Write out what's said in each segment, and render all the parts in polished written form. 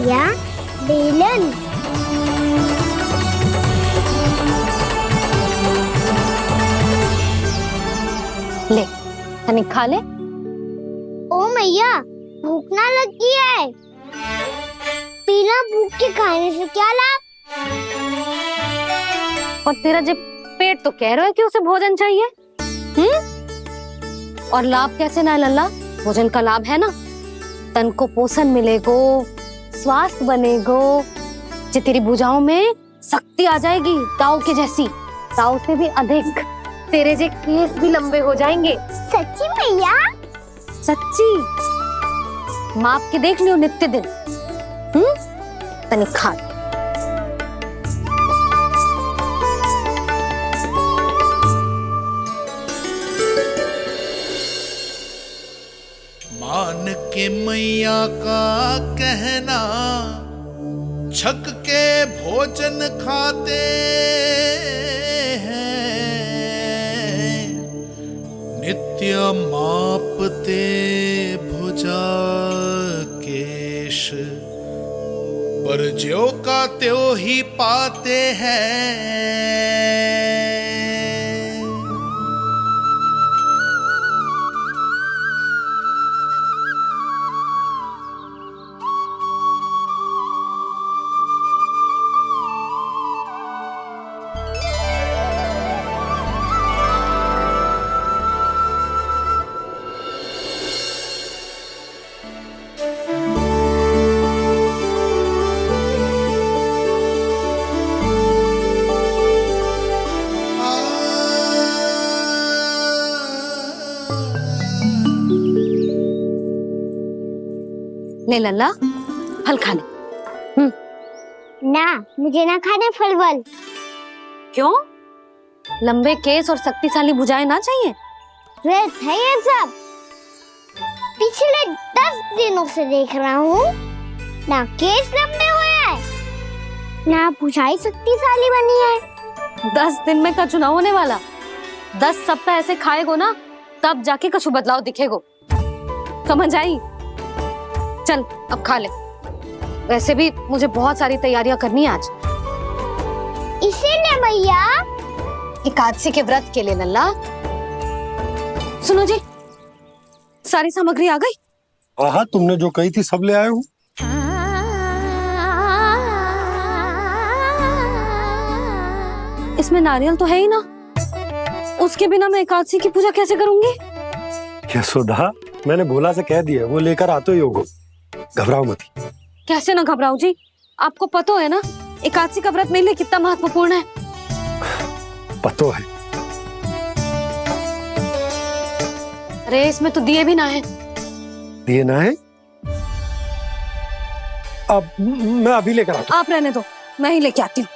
मैया, बेलन। ले तनिक खा ले। ओ मैया, भूख ना लगी है। बिना भूख के खाने से क्या लाभ? और तेरा जब पेट तो कह रहा है कि उसे भोजन चाहिए। और लाभ कैसे ना लल्ला? भोजन का लाभ है ना, तन को पोषण मिलेगो, स्वास्थ्य बनेगो, जे तेरी भुजाओं में शक्ति आ जाएगी ताऊ के जैसी, ताऊ से भी अधिक। तेरे जे केस भी लंबे हो जाएंगे। सच्ची मैया? सच्ची। माप के देख लियो नित्य दिन। तनिक खा। मान के मैया का कहना, छक के भोजन खाते हैं, नित्य मापते भुजा केश, पर ज्यों का त्यों ही पाते हैं। ले लल्ला, फल खा ले। ना, मुझे ना खाने फल वल। क्यों? लंबे केस और शक्तिशाली भुजाएं ना चाहिए? व्यर्थ है ये सब। पिछले 10 दिनों से देख रहा हूँ, ना केस लंबे हुए हैं, ना भुजाएं शक्तिशाली बनी है। 10 दिन में का चुनाव होने वाला। 10 सप्ताह ऐसे खाएगो ना, तब जाके कुछ बदलाव दिखेगो। समझ आई? चल अब खा ले। वैसे भी मुझे बहुत सारी तैयारियां करनी है आज। इसीलिए मैया, एकादशी के व्रत के लिए लल्ला। सुनो जी, सारी सामग्री आ गई? हाँ, तुमने जो कही थी सब ले आए हूँ। इसमें नारियल तो है ही ना, उसके बिना मैं एकादशी की पूजा कैसे करूंगी? यशोदा, मैंने भोला से कह दिया, वो लेकर आते ही होगा। घबराओ मत। कैसे ना घबराओ जी, आपको पता है ना एकादशी का व्रत मेरे लिए कितना महत्वपूर्ण है। पता है। अरे इसमें तो दिए भी ना है। दिए ना है? अब मैं अभी लेकर आता हूँ। आप रहने दो, मैं ही लेके आती हूँ।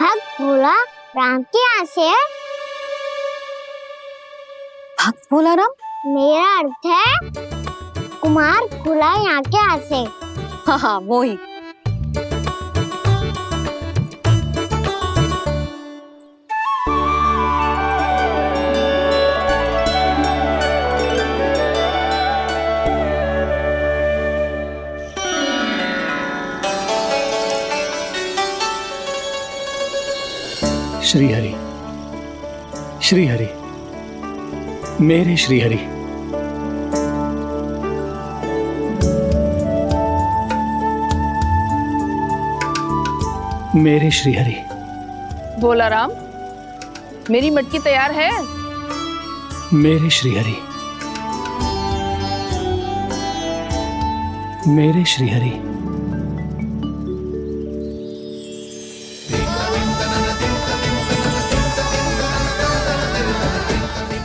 भक्त भोला राम के यहाँ से है। भक्त भोला राम? मेरा अर्थ है कुमार भोला यहाँ के यहाँ से। हाँ हाँ, वो ही। श्री हरि, श्री हरि, मेरे श्री हरि। मेरे श्री हरि। भोला राम, मेरी मटकी तैयार है। मेरे श्री हरि। मेरे श्री हरि।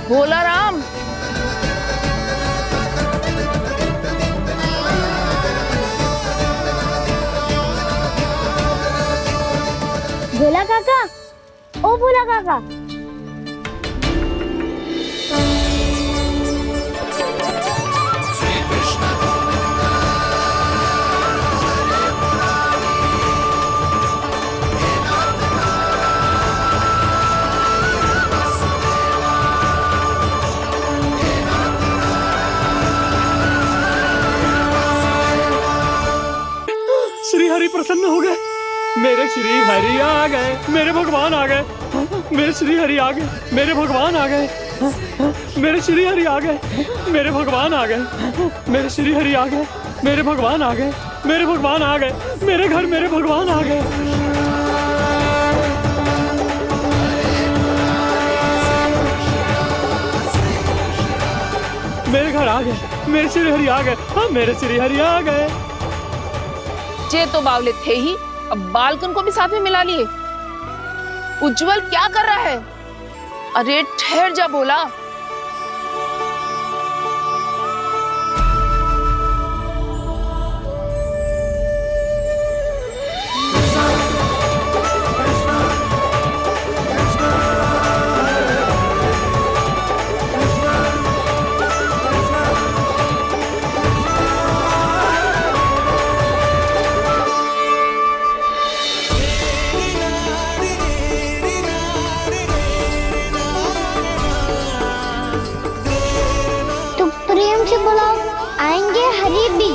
भोला राम, भोला काका, ओ भोला काका। श्री प्रसन्न हो गए। मेरे श्री हरि आ गए, मेरे भगवान आ गए, मेरे श्री हरि आ गए, मेरे भगवान आ गए, मेरे श्री हरि आ गए, मेरे भगवान आ गए, मेरे श्री हरि आ गए, मेरे भगवान आ गए, मेरे भगवान आ गए, मेरे घर मेरे भगवान आ गए। मेरे घर आ गए, मेरे श्री हरि आ गए, हाँ मेरे श्री हरि आ गए। जे तो बावले थे ही, अब बालकन को भी साथ में मिला लिए। उज्जवल क्या कर रहा है? अरे ठहर जा बोला। तो प्रेम से बुलाओ, आएंगे हरि भी।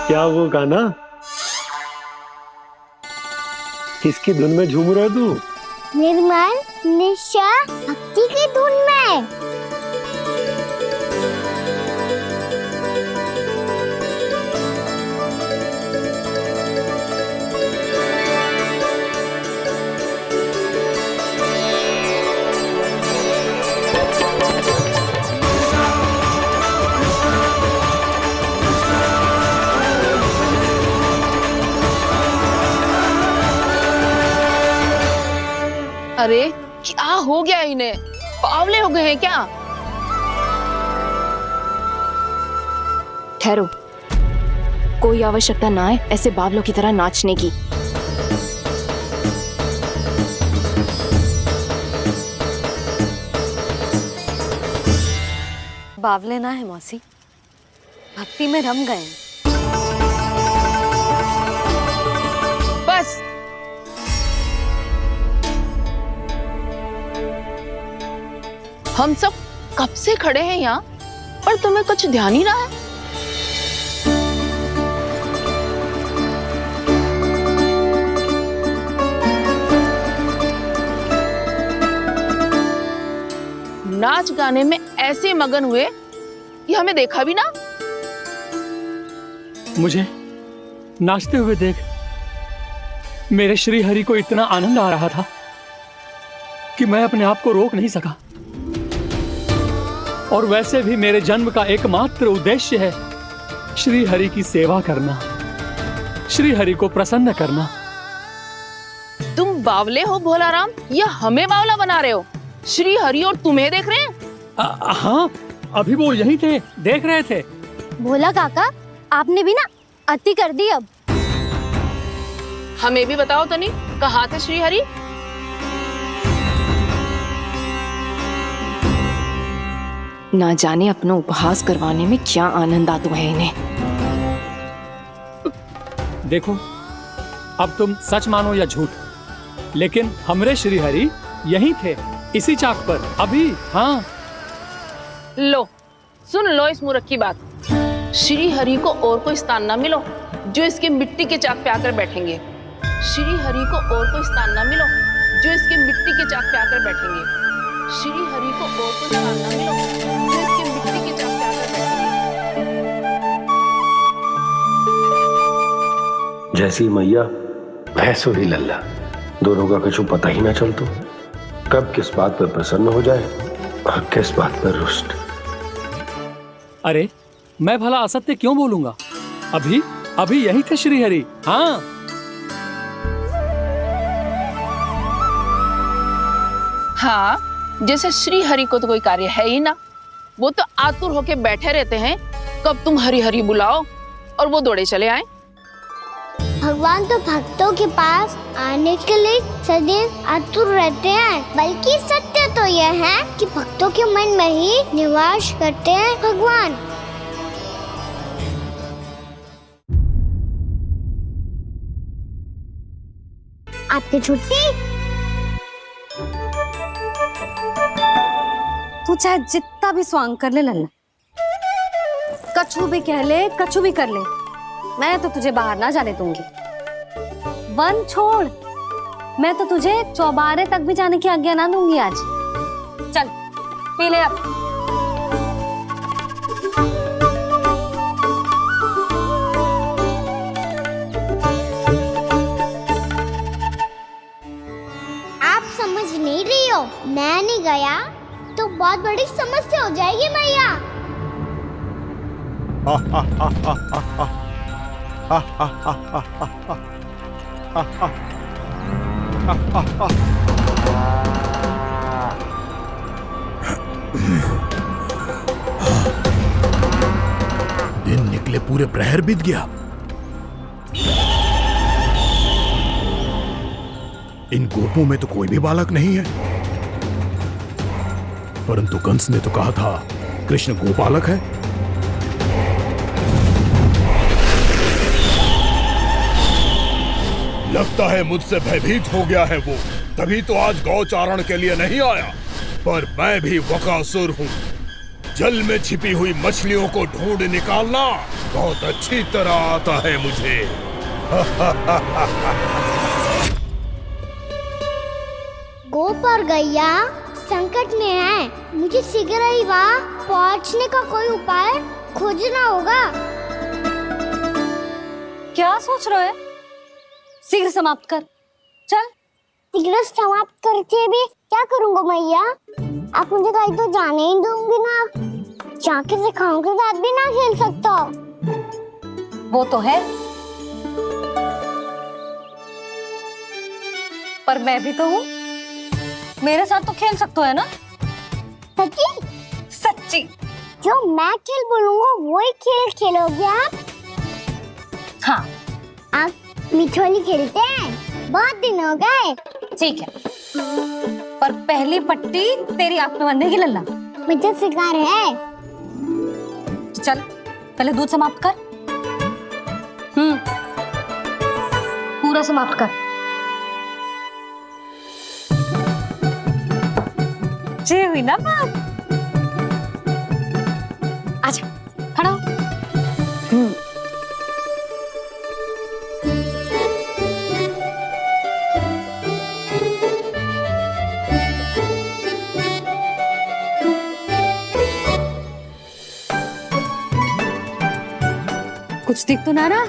क्या वो गाना? किसकी धुन में झूम रहा है तू? निर्मल निशा भक्ति की धुन में। अरे क्या हो गया इन्हें? बावले हो गए हैं क्या? ठहरो, कोई आवश्यकता ना है ऐसे बावलों की तरह नाचने की। बावले ना है मौसी, भक्ति में रम गए। बस हम सब कब से खड़े हैं यहाँ, पर तुम्हें कुछ ध्यान ही रहा है। नाच गाने में ऐसे मगन हुए कि हमें देखा भी ना। मुझे नाचते हुए देख मेरे श्री हरि को इतना आनंद आ रहा था कि मैं अपने आप को रोक नहीं सका। और वैसे भी मेरे जन्म का एकमात्र उद्देश्य है श्री हरि की सेवा करना, श्री हरि को प्रसन्न करना। तुम बावले हो भोलाराम, या हमें बावला बना रहे हो? श्री हरि और तुम्हें देख रहे हैं। हाँ, अभी वो यहीं थे, देख रहे थे। भोला काका, आपने भी ना अति कर दी। अब हमें भी बताओ तनी, कहाँ थे श्री हरि? ना जाने अपना उपहास करवाने में क्या आनंद आता है इन्हें। देखो, अब तुम सच मानो या झूठ, लेकिन हमरे श्री हरि यहीं थे, इसी चाक पर अभी। हाँ, लो सुन लो इस मूर्ख की बात। श्री हरि को और कोई स्थान ना मिलो जो इसके मिट्टी के चाक पे आकर बैठेंगे। श्री हरि को और कोई स्थान ना मिलो जो इसके मिट्टी के चाक पे आकर बैठेंगे। श्री हरि को और कोई स्थान ना मिलो जो इसके मिट्टी के चाक पे आकर बैठेंगे। जैसी मैया भैंसो ही लल्ला, दोनों का कुछ पता ही ना चलतो, कब किस बात पर प्रसन्न हो जाए और किस बात पर रुष्ट। अरे मैं भला असत्य क्यों बोलूंगा? अभी अभी यही थे श्री हरि। हाँ, हाँ, जैसे श्री हरि को तो कोई कार्य है ही ना, वो तो आतुर होके बैठे रहते हैं कब तुम हरि हरि बुलाओ और वो दौड़े चले आए। भगवान तो भक्तों के पास आने के लिए सदैव आतुर रहते हैं। बल्कि सत्य तो यह है कि भक्तों के मन में ही निवास करते हैं भगवान। आपकी छुट्टी। तू चाहे जितना भी स्वांग कर ले लल्ला, कछु भी कह ले, कछु भी कर ले, मैं तो तुझे बाहर ना जाने दूंगी। वन छोड़, मैं तो तुझे चौबारे तक भी जाने की आज्ञा ना दूंगी आज। चल पी ले अब। आप समझ नहीं रही हो, मैं नहीं गया तो बहुत बड़ी समस्या हो जाएगी मैया। दिन निकले पूरे प्रहर बीत गया। इन गोपों में तो कोई भी बालक नहीं है, परंतु कंस ने तो कहा था कृष्ण गोपालक है। लगता है मुझसे भयभीत हो गया है वो, तभी तो आज गौचारण के लिए नहीं आया। पर मैं भी बकासुर हूँ, जल में छिपी हुई मछलियों को ढूंढ निकालना बहुत अच्छी तरह आता है मुझे। गोप और गैया संकट में है, मुझे शीघ्र ही वहाँ पहुँचने का कोई उपाय खोजना होगा। क्या सोच रहे है? शीघ्र समाप्त कर, चल। शीघ्र समाप्त करके भी क्या करूँगा मैया? आप मुझे कहीं तो जाने ही दूंगी ना, जाके सिखाओं के साथ भी ना खेल सकता। वो तो है, पर मैं भी तो हूँ, मेरे साथ तो खेल सकते हो है ना? सच्ची? सच्ची। जो मैं खेल बोलूँगा वही खेल खेलोगे आप? हाँ। आप मिठोली खेलते हैं? बहुत दिन हो गए। ठीक है, पर पहली पट्टी तेरी आंख में बंधेगी लल्ला। मुझे शिकार है। चल पहले दूध समाप्त कर। पूरा समाप्त कर। जे हुई ना बात। आजा, खड़ा हो। कुछ दिख तो ना रहा?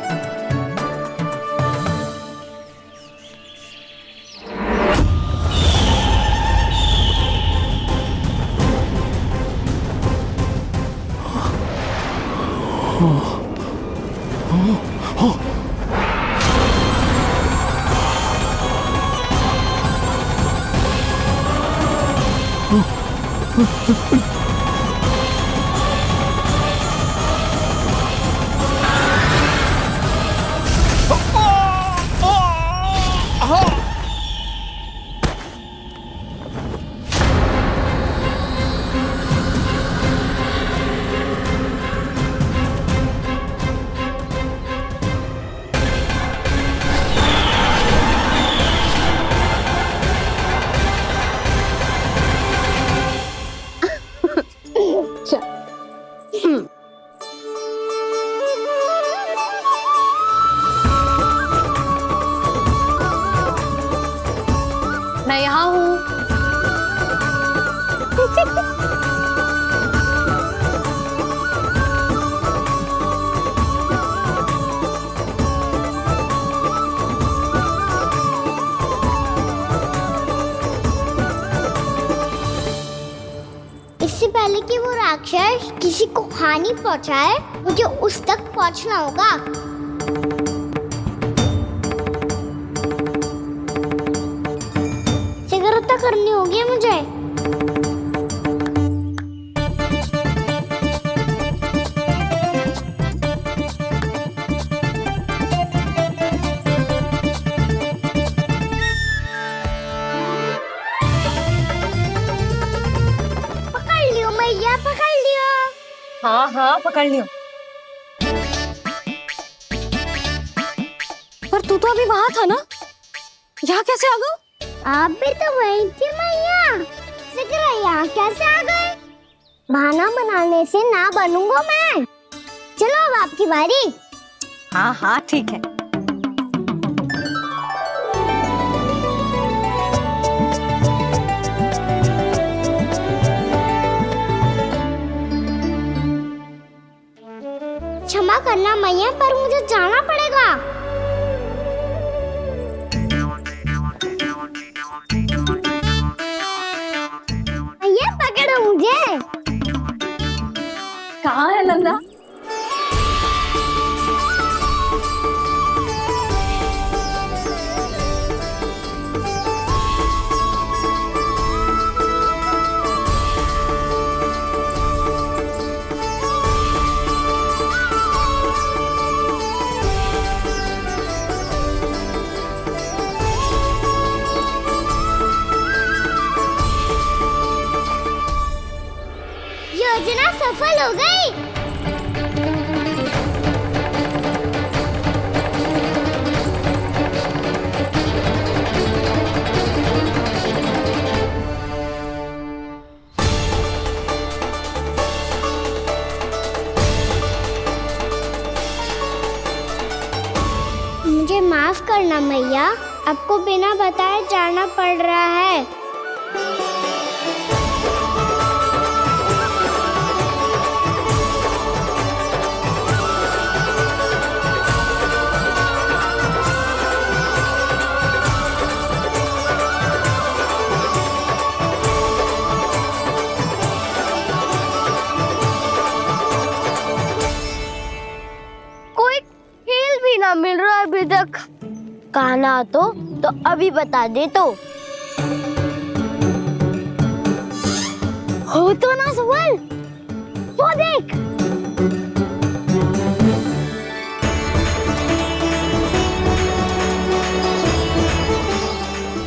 मैं यहाँ हूँ। इससे पहले कि वो राक्षस किसी को हानि पहुंचाए, मुझे उस तक पहुंचना होगा। शीघ्रता करनी होगी मुझे। हाँ हाँ पकड़ लियो। पर तू तो अभी वहां था ना, यहाँ कैसे आ गया? आप भी तो वही थी मैया। सिकरा यहाँ कैसे आ गए? बहाना बनाने से ना बनूंगा मैं। चलो अब आपकी बारी। हाँ हाँ ठीक है। क्षमा करना मैया, पर मुझे जाना पड़ेगा। मैया पकड़ो मुझे। कहाँ है लल्ला? योजना सफल हो गई। मुझे माफ करना मैया, आपको बिना बताए जाना पड़ रहा है। कोई खेल भी ना मिल रहा है अभी तक। कहना तो अभी बता दे तो। हो तो ना सवाल, वो देख।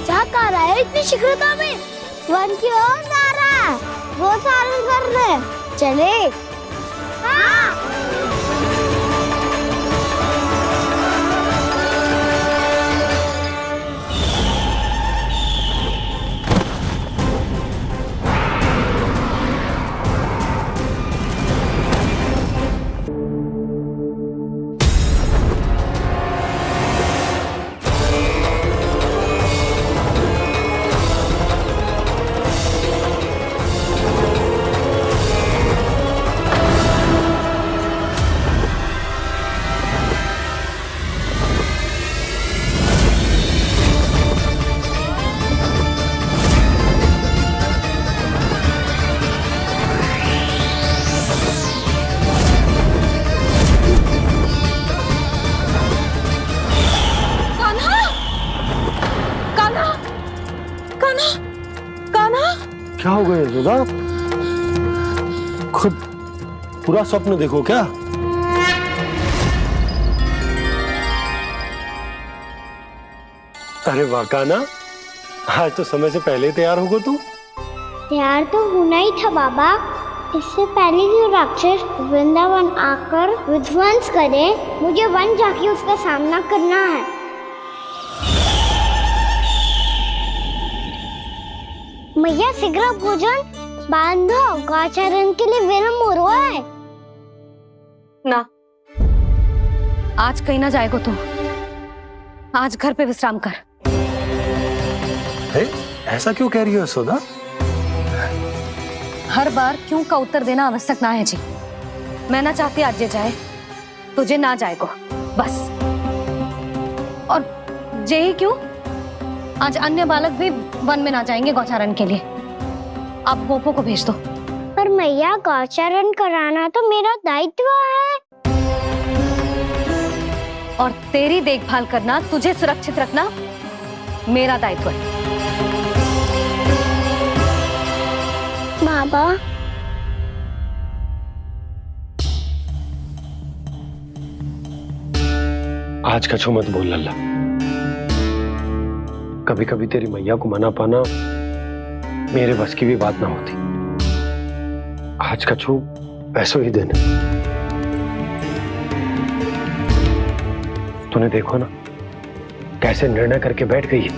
क्या कर रहा है इतनी शीघ्रता में? वन की ओर जा रहा है, वो सारे कर रहे। चले। हाँ। क्या हो गया यशोदा? खुद पूरा स्वप्न देखो क्या? अरे वाह कान्हा, आज तो समय से पहले तैयार होगा तू। तैयार तो होना ही था बाबा। इससे पहले कि राक्षस वृंदावन आकर विध्वंस करे, मुझे वन जाके उसका सामना करना है। मैया शीघ्र भोजन बांधो, गौचरण के लिए विलंब हो रहा है। ना, आज कहीं ना जाएगा तू। आज घर पे विश्राम कर। ऐसा क्यों कह रही हो यशोदा? हर बार क्यों का उत्तर देना आवश्यक ना है जी। मैं ना चाहती आज ये जाए, तुझे ना जाएगा बस। और यही क्यों, आज अन्य बालक भी वन में ना जाएंगे गौचारण के लिए। आप गोपो को भेज दो। पर मैया गौचरण कराना तो मेरा दायित्व है। और तेरी देखभाल करना, तुझे सुरक्षित रखना मेरा दायित्व है। बाबा, आज कछु मत बोल लल्ला। कभी कभी तेरी मैया को मना पाना मेरे बस की भी बात ना होती। आज कछु ऐसो ही दिन तूने देखो ना कैसे निर्णय करके बैठ गई है।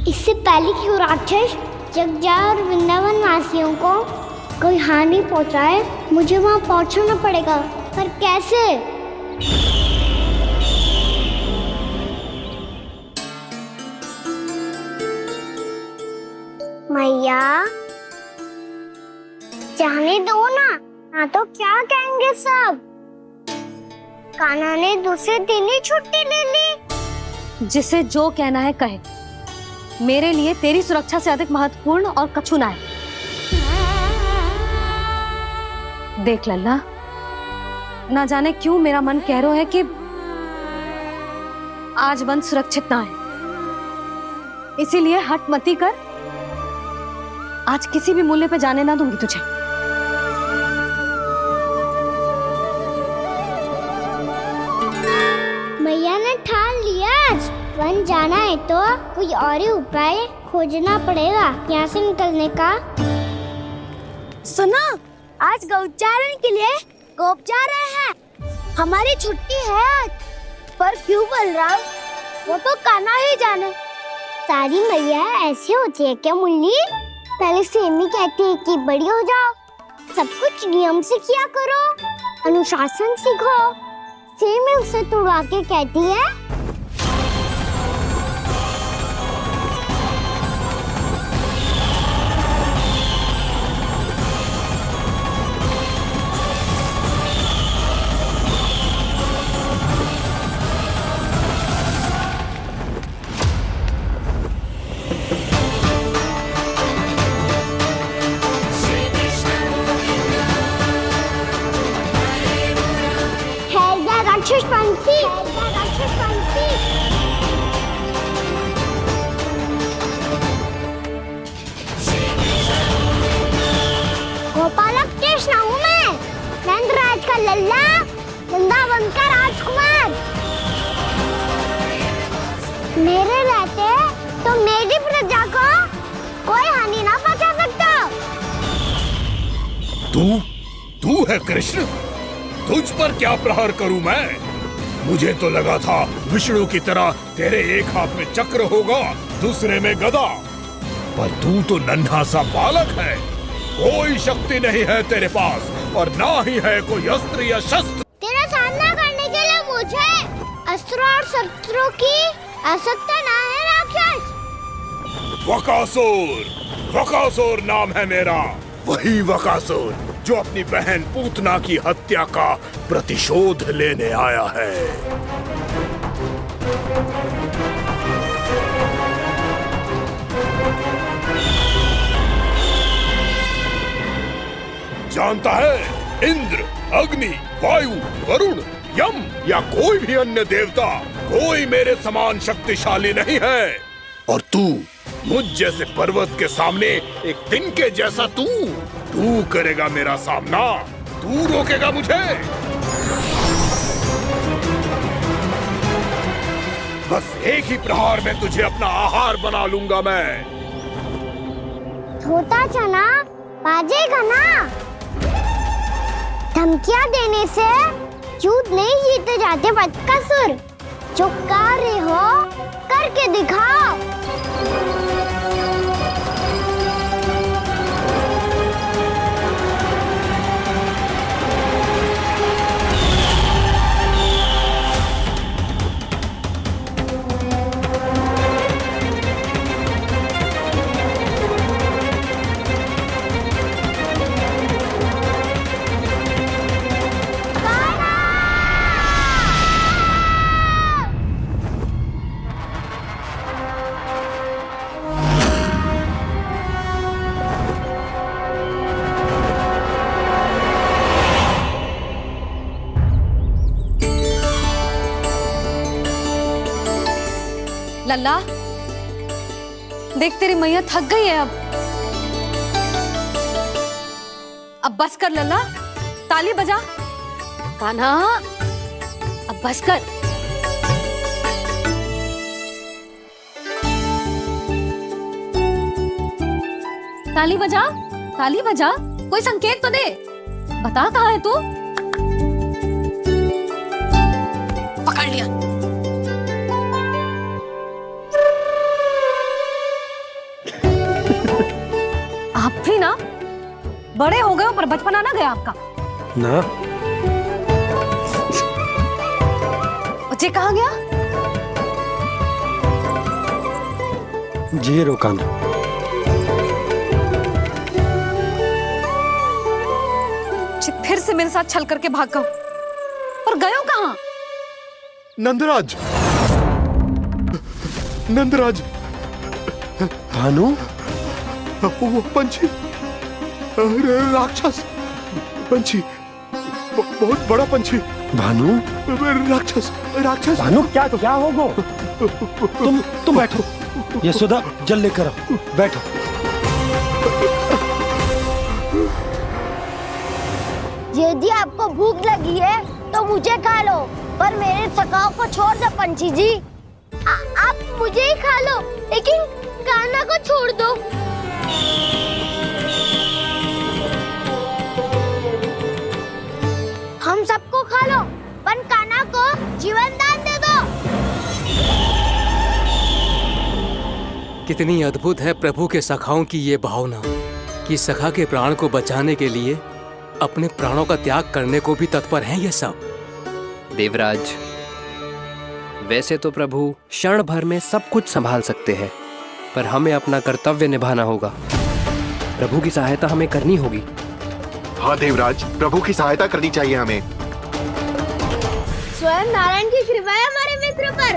इससे पहले कि वो राक्षस जगजा और वृंदावन वासियों को कोई हानि पहुंचाए, मुझे वहां पहुंचना पड़ेगा। पर कैसे? मैया जाने दो ना तो क्या कहेंगे सब। कान्हा ने दूसरे दिन ही छुट्टी ले ली। जिसे जो कहना है कहे, मेरे लिए तेरी सुरक्षा से अधिक महत्वपूर्ण और कछु ना है। देख लल्ला, ना जाने क्यों मेरा मन कह रहा है कि आज वन सुरक्षित ना है, इसीलिए हट मती कर। आज किसी भी मूल्य पे जाने ना दूंगी तुझे। मैया ने ठान लिया, आज वन जाना है तो कोई और ही उपाय खोजना पड़ेगा यहाँ से निकलने का। सुनो, आज गौचारण के लिए गोप जा रहे हैं। हमारी छुट्टी है आज। पर क्यों बलराम? वो तो कान्हा ही जाने। सारी मैया ऐसी होती है क्या मुन्नी? पहले सेमी कहती है कि बड़ी हो जाओ, सब कुछ नियम से किया करो, अनुशासन सीखो। सेमी उसे तुड़वा के कहती है राक्षस पंथी। गोपालक कृष्ण हूँ मैं, नंदराज का लल्ला, वृंदावन का राजकुमार। मेरे रहते तो मेरी प्रजा को कोई हानि ना पहुंचा सकता। तू है कृष्ण? तुझ पर क्या प्रहार करूं मैं? मुझे तो लगा था विष्णु की तरह तेरे एक हाथ में चक्र होगा, दूसरे में गदा। पर तू तो नन्हा सा बालक है, कोई शक्ति नहीं है तेरे पास और ना ही है कोई अस्त्र या शस्त्र। तेरा सामना करने के लिए मुझे अस्त्र और शस्त्रों की आवश्यकता ना है राक्षस। वकासुर नाम है मेरा, वही वकासुर जो अपनी बहन पूतना की हत्या का प्रतिशोध लेने आया है। जानता है, इंद्र, अग्नि, वायु, वरुण, यम या कोई भी अन्य देवता कोई मेरे समान शक्तिशाली नहीं है। और तू मुझ जैसे पर्वत के सामने एक तिनके जैसा तू करेगा मेरा सामना? तू रोकेगा मुझे? बस एक ही प्रहार में तुझे अपना आहार बना लूंगा मैं। छोटा चना बाजेगा ना। धमकियां देने से युद्ध नहीं जीते जाते बदकसूर। जो कार्य हो करके दिखाओ। लल्ला, देख तेरी मैया थक गई है अब बस कर लल्ला, ताली बजा। कान्हा, अब बस कर। ताली बजा, ताली बजा, कोई संकेत तो दे। बता कहाँ है तू? पकड़ लिया। आप भी ना बड़े हो गए हो, पर बचपना ना गया आपका। ना बच्चे कहाँ गया? जी रोकान। फिर से मेरे साथ छल करके भाग गए, और गए हो कहाँ? नंदराज, नंदराज। भानु, वो पंछी, राक्षस पंछी, बहुत बड़ा पंछी। भानु, राक्षस, राक्षस। भानु क्या होगो? तुम बैठो, यशोदा जल लेकर आओ, बैठो। यदि आपको भूख लगी है तो मुझे खा लो, पर मेरे सखाओं को छोड़ दो पंछी जी। आप मुझे ही खा लो, लेकिन कान्हा को छोड़ दो। हम सबको खा लो, पर कान्हा को जीवन दान दे दो। कितनी अद्भुत है प्रभु के सखाओं की ये भावना कि सखा के प्राण को बचाने के लिए अपने प्राणों का त्याग करने को भी तत्पर हैं ये सब। देवराज, वैसे तो प्रभु क्षण भर में सब कुछ संभाल सकते हैं, पर हमें अपना कर्तव्य निभाना होगा। प्रभु की सहायता हमें करनी होगी। हाँ देवराज, प्रभु की सहायता करनी चाहिए हमें। स्वयं नारायण की कृपा है हमारे मित्र पर,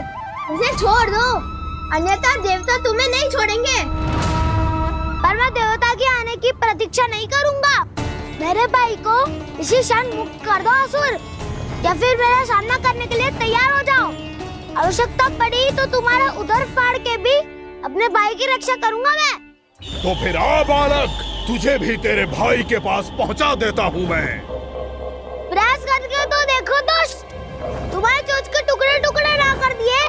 उसे छोड़ दो, अन्यथा देवता तुम्हें नहीं छोड़ेंगे। पर मैं देवता के आने की प्रतीक्षा नहीं करूंगा। मेरे भाई को इसी क्षण मुक्त कर दो असुर, या फिर मेरा सामना करने के लिए तैयार हो जाओ। आवश्यकता पड़ी तो तुम्हारा उधर फाड़ के भी अपने भाई की रक्षा करूंगा मैं। तो फिर आ बालक, तुझे भी तेरे भाई के पास पहुंचा देता हूँ मैं। प्रयास करके तो देखो दोस्त, तुम्हारे चोंच के टुकड़े टुकड़े ना कर दिए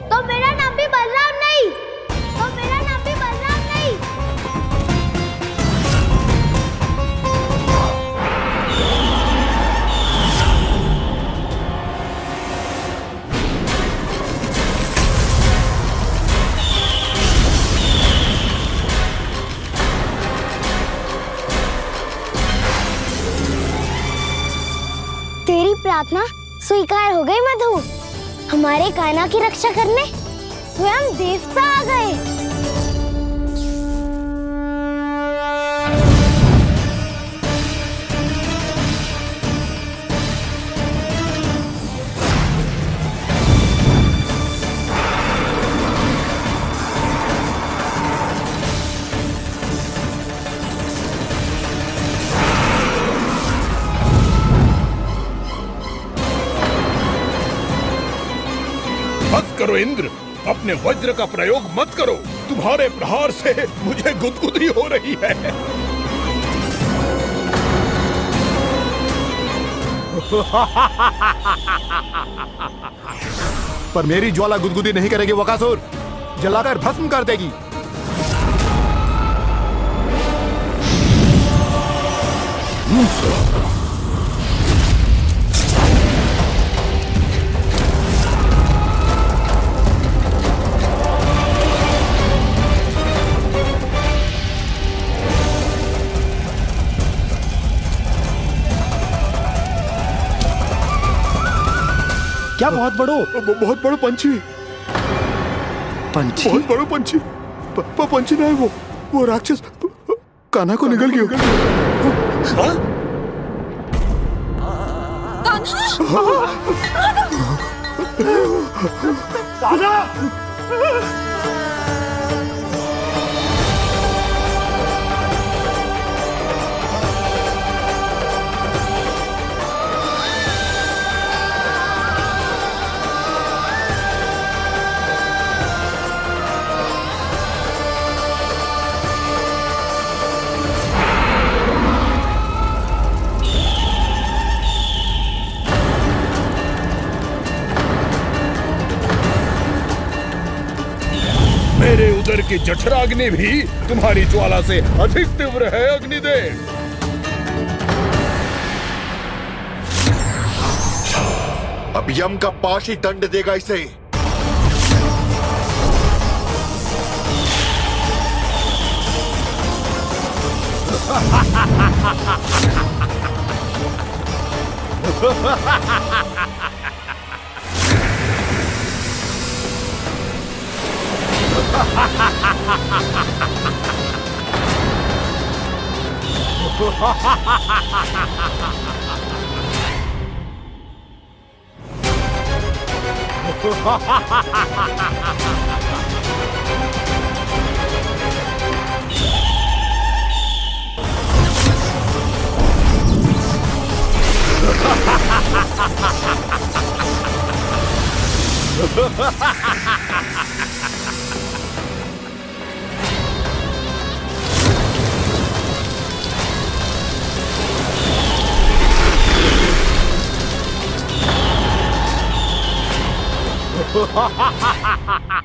तो मेरा नाम भी बलराम नहीं, तो मेरा नाम भी बलराम नहीं। तेरी प्रार्थना स्वीकार हो गई मधु। हमारे कान्हा की रक्षा करने स्वयं देवता आ गए। मत करो इंद्र, अपने वज्र का प्रयोग मत करो। तुम्हारे प्रहार से मुझे गुदगुदी हो रही है। पर मेरी ज्वाला गुदगुदी नहीं करेगी वकासुर, जलाकर भस्म कर देगी। क्या बहुत बड़ो? बहुत बड़ा पंछी, पंछी? बहुत बड़ा पंछी। पंछी ना है वो राक्षस कान्हा को निगल गया। हाँ? कि जठराग्नि भी तुम्हारी ज्वाला से अधिक तीव्र है अग्निदेव। अब यम का पाश ही दंड देगा इसे।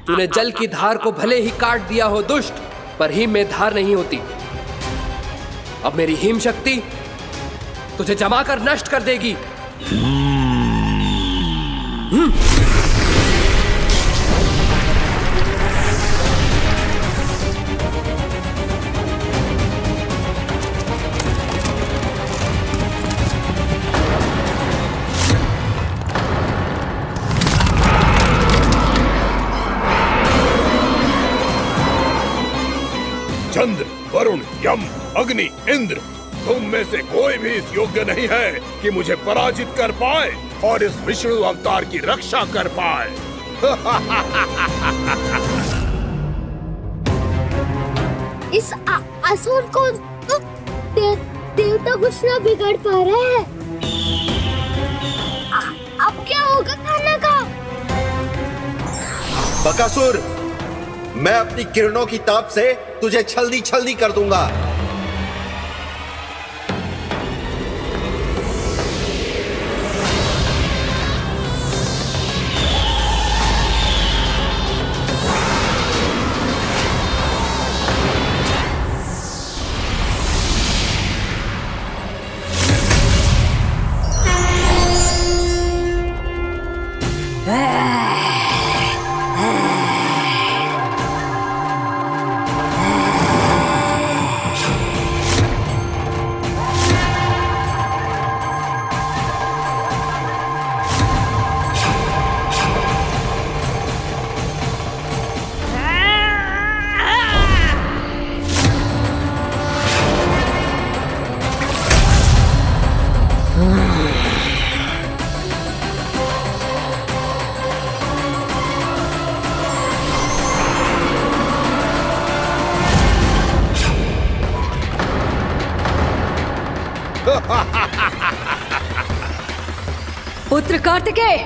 तूने जल की धार को भले ही काट दिया हो दुष्ट, पर हिम में धार नहीं होती। अब मेरी हिम शक्ति तुझे जमा कर नष्ट कर देगी। चंद्र, वरुण, यम, अग्नि, इंद्र, तुम में से कोई भी इस योग्य नहीं है कि मुझे पराजित कर पाए और इस विष्णु अवतार की रक्षा कर पाए। इस असुर को तो देवता कुछ ना बिगाड़ पा रहे हैं। अब क्या होगा खाने का? बकासुर, मैं अपनी किरणों की ताप से तुझे छल्दी छल्दी कर दूंगा। पुत्र कार्तिकेय,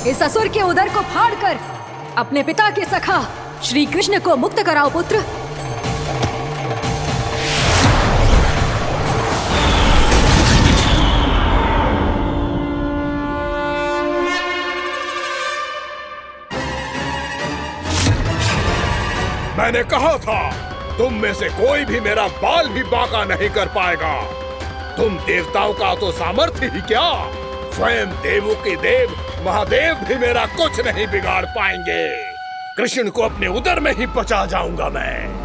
इस असुर के उदर को फाड़कर अपने पिता के सखा श्री कृष्ण को मुक्त कराओ पुत्र। मैंने कहा था, तुम में से कोई भी मेरा बाल भी बांका नहीं कर पाएगा। तुम देवताओं का तो सामर्थ्य ही क्या, स्वयं देवों के देव महादेव भी मेरा कुछ नहीं बिगाड़ पाएंगे। कृष्ण को अपने उदर में ही पचा जाऊंगा मैं।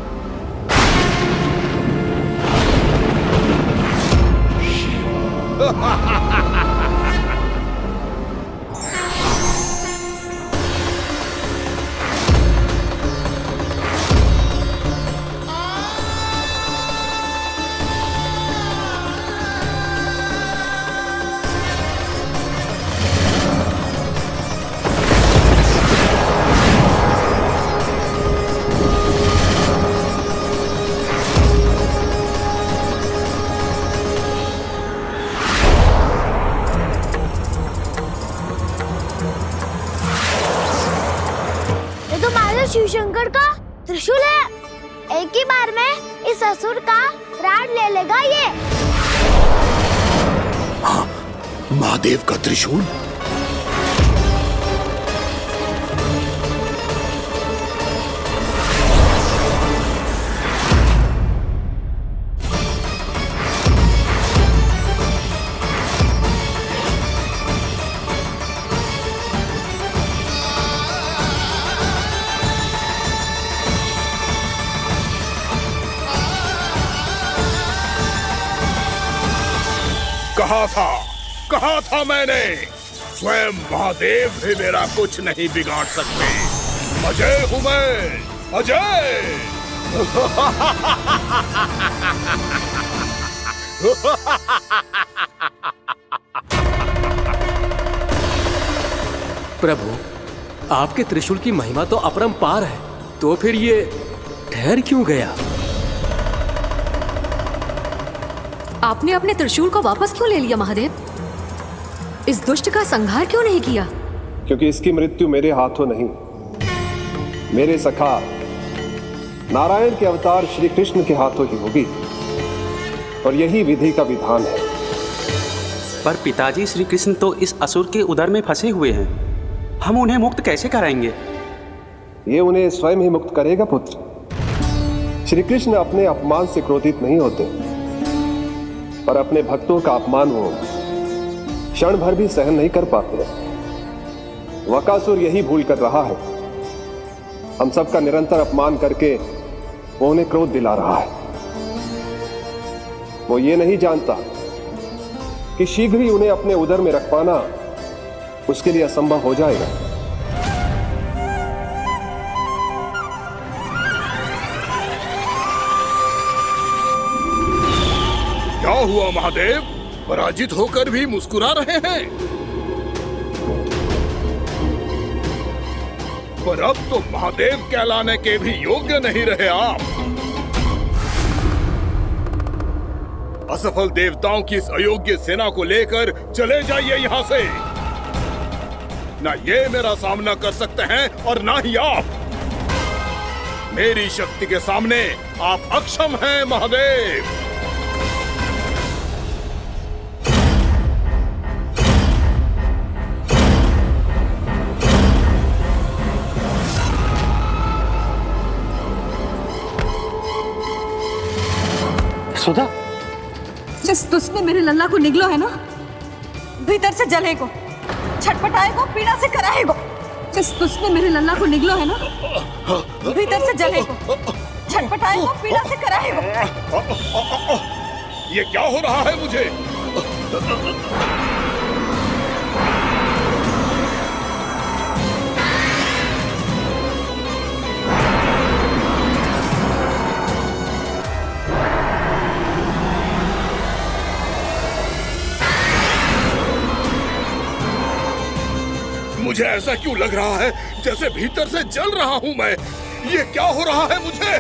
शिव शंकर का त्रिशूल है। एक ही बार में इस असुर का प्राण ले लेगा ये। महादेव का त्रिशूल? कहा था मैंने, स्वयं महादेव भी मेरा कुछ नहीं बिगाड़ सकते। अजय हूं मैं, अजय। प्रभु, आपके त्रिशूल की महिमा तो अपरंपार है, तो फिर ये ठहर क्यों गया? आपने अपने त्रिशूल को वापस क्यों ले लिया महादेव? इस दुष्ट का संहार क्यों नहीं किया? क्योंकि इसकी मृत्यु मेरे हाथों नहीं, मेरे सखा नारायण के अवतार श्री कृष्ण के हाथों ही होगी, और यही विधि का विधान है। पर पिताजी, श्री कृष्ण तो इस असुर के उदर में फंसे हुए हैं, हम उन्हें मुक्त कैसे कराएंगे? ये उन्हें स्वयं ही मुक्त करेगा पुत्र। श्री कृष्ण अपने अपमान से क्रोधित नहीं होते, पर अपने भक्तों का अपमान वो क्षण भर भी सहन नहीं कर पाते। वकासुर यही भूल कर रहा है, हम सबका निरंतर अपमान करके वो उन्हें क्रोध दिला रहा है। वो ये नहीं जानता कि शीघ्र ही उन्हें अपने उदर में रख पाना उसके लिए असंभव हो जाएगा। क्या हुआ महादेव, पराजित होकर भी मुस्कुरा रहे हैं? पर अब तो महादेव कहलाने के भी योग्य नहीं रहे आप। असफल देवताओं की इस अयोग्य सेना को लेकर चले जाइए यहाँ से। ना ये मेरा सामना कर सकते हैं और ना ही आप। मेरी शक्ति के सामने आप अक्षम हैं महादेव। सुधा, जिस दुष्ट ने मेरे लल्ला को निगलो है ना, भीतर से जलेगो, छटपटाएगो, पीड़ा से कराएगो। जिस दुष्ट ने मेरे लल्ला को निगलो है ना, भीतर से जलेगो, छटपटाएगो, पीड़ा से कराएगो। ये क्या हो रहा है मुझे? मुझे ऐसा क्यों लग रहा है जैसे भीतर से जल रहा हूं मैं? ये क्या हो रहा है मुझे?